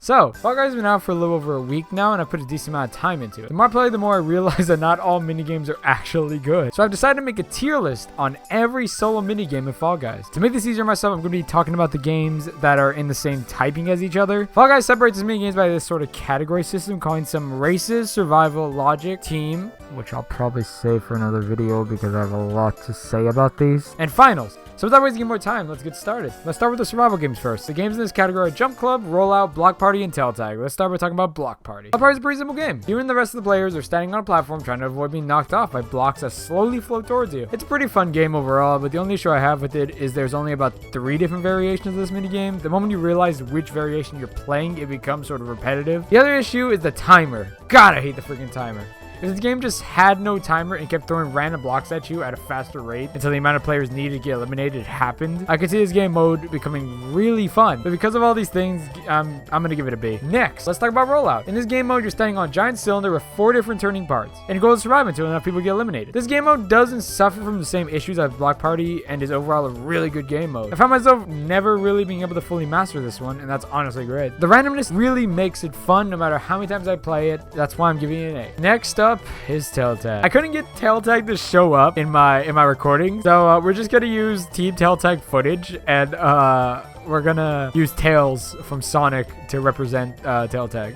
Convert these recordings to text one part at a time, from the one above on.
So, Fall Guys has been out for a little over a week now, and I've put a decent amount of time into it. The more I play, the more I realize that not all minigames are actually good. So I've decided to make a tier list on every solo minigame in Fall Guys. To make this easier myself, I'm going to be talking about the games that are in the same typing as each other. Fall Guys separates its minigames by this sort of category system, calling some races, survival, logic, team, which I'll probably save for another video because I have a lot to say about these, and finals. So without wasting more time, let's get started. Let's start with the survival games first. The games in this category are Jump Club, Rollout, Block Party, and Tail Tag. Let's start by talking about Block Party. Block Party is a pretty simple game. You and the rest of the players are standing on a platform trying to avoid being knocked off by blocks that slowly float towards you. It's a pretty fun game overall, but the only issue I have with it is there's only about 3 different variations of this minigame. The moment you realize which variation you're playing, it becomes sort of repetitive. The other issue is the timer. God, I hate the freaking timer. If this game just had no timer and kept throwing random blocks at you at a faster rate until the amount of players needed to get eliminated happened, I could see this game mode becoming really fun. But because of all these things, I'm gonna give it a B. Next, let's talk about Rollout. In this game mode, you're standing on a giant cylinder with 4 different turning parts, and your goal is to survive until enough people get eliminated. This game mode doesn't suffer from the same issues as Block Party and is overall a really good game mode. I found myself never really being able to fully master this one, and that's honestly great. The randomness really makes it fun no matter how many times I play it. That's why I'm giving it an A. Next up is Tail Tag. I couldn't get Tail Tag to show up in my recording, so we're just gonna use Team Tail Tag footage, and we're gonna use Tails from Sonic to represent Tail Tag.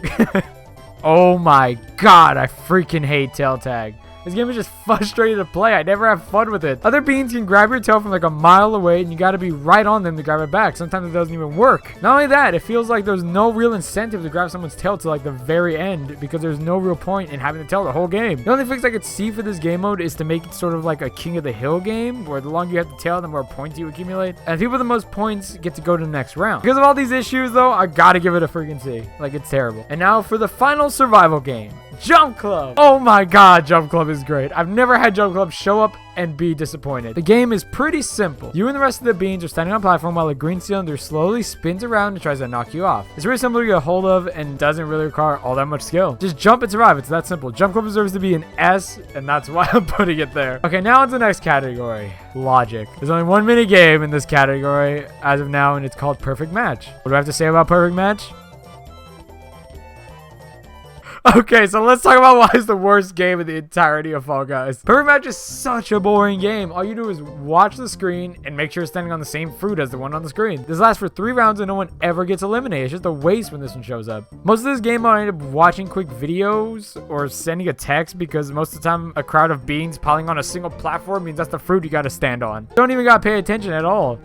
Oh my god, I freaking hate Tail Tag. This game is just frustrating to play. I never have fun with it. Other beans can grab your tail from like a mile away, and you gotta be right on them to grab it back. Sometimes it doesn't even work. Not only that, it feels like there's no real incentive to grab someone's tail to like the very end because there's no real point in having the tail the whole game. The only fix I could see for this game mode is to make it sort of like a King of the Hill game, where the longer you have the tail, the more points you accumulate. And people with the most points get to go to the next round. Because of all these issues though, I gotta give it a freaking C. Like, it's terrible. And now for the final survival game. Jump Club! Oh my god, Jump Club is great. I've never had Jump Club show up and be disappointed. The game is pretty simple. You and the rest of the beans are standing on a platform while a green cylinder slowly spins around and tries to knock you off. It's really simple to get a hold of and doesn't really require all that much skill. Just jump and survive. It's that simple. Jump Club deserves to be an S, and that's why I'm putting it there. Okay, now on to the next category. Logic. There's only one mini game in this category as of now, and it's called Perfect Match. What do I have to say about Perfect Match? Okay, so let's talk about why it's the worst game in the entirety of Fall Guys. Perfect Match is such a boring game. All you do is watch the screen and make sure you're standing on the same fruit as the one on the screen. This lasts for 3 rounds and no one ever gets eliminated. It's just a waste when this one shows up. Most of this game I end up watching quick videos or sending a text because most of the time a crowd of beans piling on a single platform means that's the fruit you gotta stand on. Don't even gotta pay attention at all.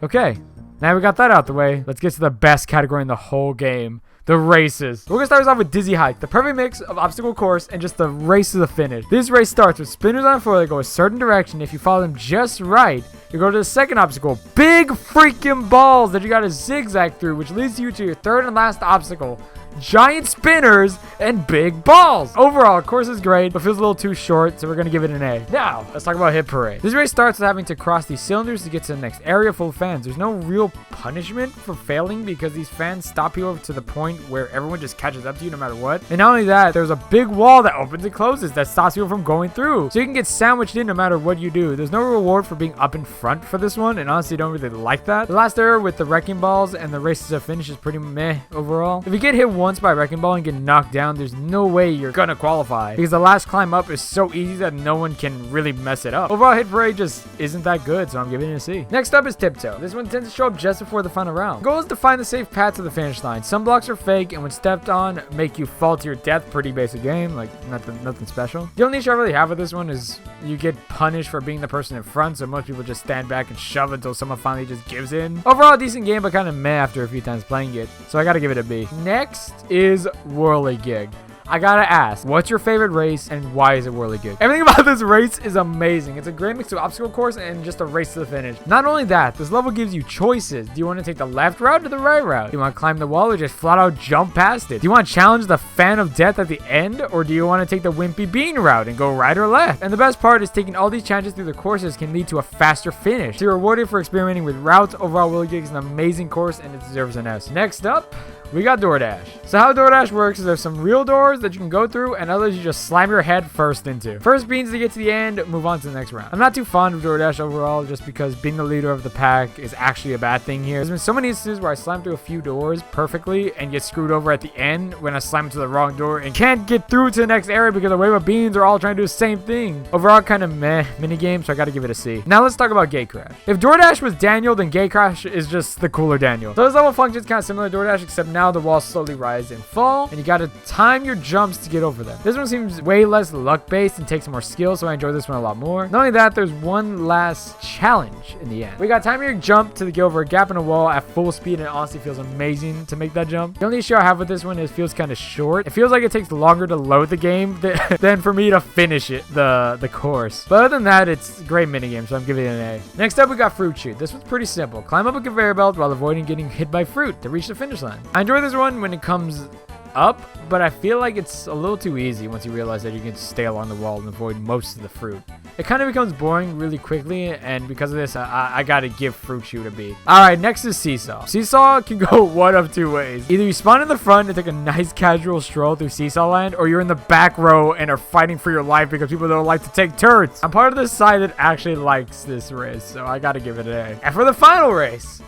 Okay, now we got that out the way. Let's get to the best category in the whole game. The races. We're gonna start us off with Dizzy Hike, the perfect mix of obstacle course and just the race to the finish. This race starts with spinners on a floor that go a certain direction. If you follow them just right, you go to the second obstacle. Big freaking balls that you gotta zigzag through, which leads you to your third and last obstacle. Giant spinners and big balls. Overall, the course is great, but feels a little too short, so we're gonna give it an A. Now, let's talk about Hit Parade. This race starts with having to cross these cylinders to get to the next area full of fans. There's no real punishment for failing because these fans stop you over to the point where everyone just catches up to you no matter what. And not only that, there's a big wall that opens and closes that stops people from going through. So you can get sandwiched in no matter what you do. There's no reward for being up in front for this one, and honestly, don't really like that. The last area with the wrecking balls and the races to finish is pretty meh overall. If you get hit once by a wrecking ball and get knocked down, there's no way you're gonna qualify because the last climb up is so easy that no one can really mess it up. Overall, Hit Parade just isn't that good, so I'm giving it a C. Next up is Tiptoe. This one tends to show up just before the final round. The goal is to find the safe path to the finish line. Some blocks are fake and when stepped on make you fall to your death. Pretty basic game, like nothing special. The only issue I really have with this one is you get punished for being the person in front, so most people just stand back and shove until someone finally just gives in. Overall, a decent game, but kind of meh after a few times playing it, so I gotta give it a B. Next is Whirligig. I gotta ask, what's your favorite race and why is it Whirligig? Everything about this race is amazing. It's a great mix of obstacle course and just a race to the finish. Not only that, this level gives you choices. Do you want to take the left route or the right route? Do you want to climb the wall or just flat out jump past it? Do you want to challenge the fan of death at the end or do you want to take the wimpy bean route and go right or left? And the best part is taking all these challenges through the courses can lead to a faster finish. So you're rewarded for experimenting with routes. Overall, Whirligig is an amazing course and it deserves an S. Next up, we got DoorDash. So how DoorDash works is there's some real doors doors that you can go through, and others you just slam your head first into. First beans to get to the end, move on to the next round. I'm not too fond of DoorDash overall, just because being the leader of the pack is actually a bad thing here. There's been so many instances where I slam through a few doors perfectly and get screwed over at the end when I slam into the wrong door and can't get through to the next area because the wave of beans are all trying to do the same thing. Overall, kind of meh minigame, so I gotta give it a C. Now let's talk about Gate Crash. If DoorDash was Daniel, then Gate Crash is just the cooler Daniel. So this level functions kind of similar to DoorDash, except now the walls slowly rise and fall, and you gotta time your jumps to get over them. This one seems way less luck-based and takes more skill, so I enjoy this one a lot more. Not only that, there's one last challenge in the end. We got time your jump to get over a gap in a wall at full speed, and it honestly feels amazing to make that jump. The only issue I have with this one is it feels kind of short. It feels like it takes longer to load the game than for me to finish it, the course. But other than that, it's a great minigame, so I'm giving it an A. Next up, we got Fruit Chute. This one's pretty simple. Climb up a conveyor belt while avoiding getting hit by fruit to reach the finish line. I enjoy this one when it comes up, but I feel like it's a little too easy once you realize that you can stay along the wall and avoid most of the fruit. It kind of becomes boring really quickly, and because of this, I gotta give Fruit Chute a B. Alright, next is Seesaw. Seesaw can go one of two ways. Either you spawn in the front and take a nice casual stroll through Seesaw Land, or you're in the back row and are fighting for your life because people don't like to take turns. I'm part of the side that actually likes this race, so I gotta give it an A. And for the final race,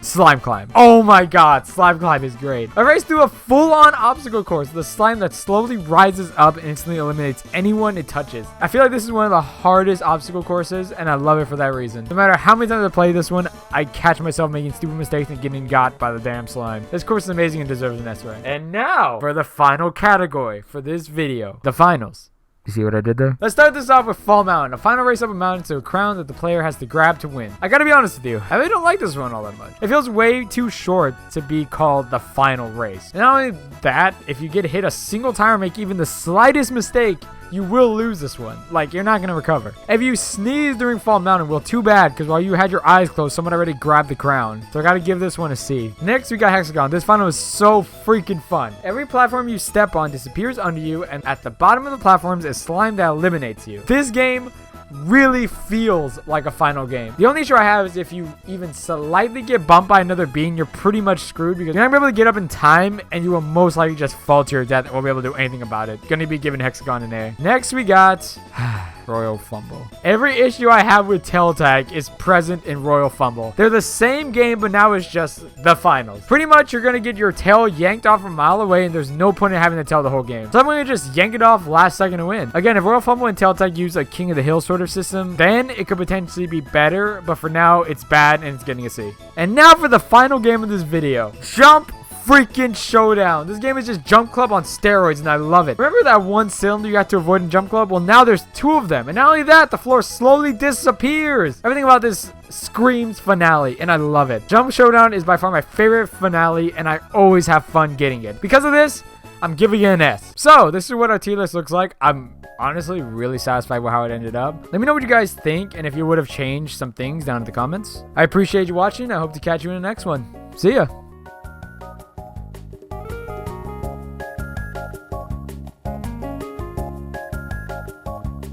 Slime Climb. Oh my god, Slime Climb is great. I raced through a full-on obstacle course with a slime that slowly rises up and instantly eliminates anyone it touches. I feel like this is one of the hardest obstacle courses, and I love it for that reason. No matter how many times I play this one, I catch myself making stupid mistakes and getting got by the damn slime. This course is amazing and deserves an S rank. And now for the final category for this video, the finals. You see what I did there? Let's start this off with Fall Mountain, a final race up a mountain to a crown that the player has to grab to win. I gotta be honest with you, I really don't like this one all that much. It feels way too short to be called the final race. And not only that, if you get hit a single time or make even the slightest mistake, you will lose this one. Like, you're not going to recover. If you sneeze during Fall Mountain, well, too bad, because while you had your eyes closed, someone already grabbed the crown. So I got to give this one a C. Next, we got Hexagon. This final is so freaking fun. Every platform you step on disappears under you, and at the bottom of the platforms is slime that eliminates you. This game really feels like a final game. The only issue I have is if you even slightly get bumped by another being, you're pretty much screwed because you're not going to be able to get up in time, and you will most likely just fall to your death and won't be able to do anything about it. Gonna be giving Hexagon an A. Next, we got Royal Fumble. Every issue I have with Tail Tag is present in Royal Fumble. They're the same game, but now it's just the finals. Pretty much, you're gonna get your tail yanked off a mile away, and there's no point in having the tail the whole game. So I'm gonna just yank it off last second to win. Again, if Royal Fumble and Tail Tag use a King of the Hill sort of system, then it could potentially be better, but for now, it's bad, and it's getting a C. And now for the final game of this video. Jump freaking Showdown. This game is just Jump Club on steroids, and I love it. Remember that one cylinder you had to avoid in Jump Club? Well, now there's two of them, and not only that, the floor slowly disappears. Everything about this screams finale, and I love it. Jump Showdown is by far my favorite finale, and I always have fun getting it. Because of this, I'm giving it an S. So, this is what our tier list looks like. I'm honestly really satisfied with how it ended up. Let me know what you guys think, and if you would have changed some things down in the comments. I appreciate you watching. I hope to catch you in the next one. See ya.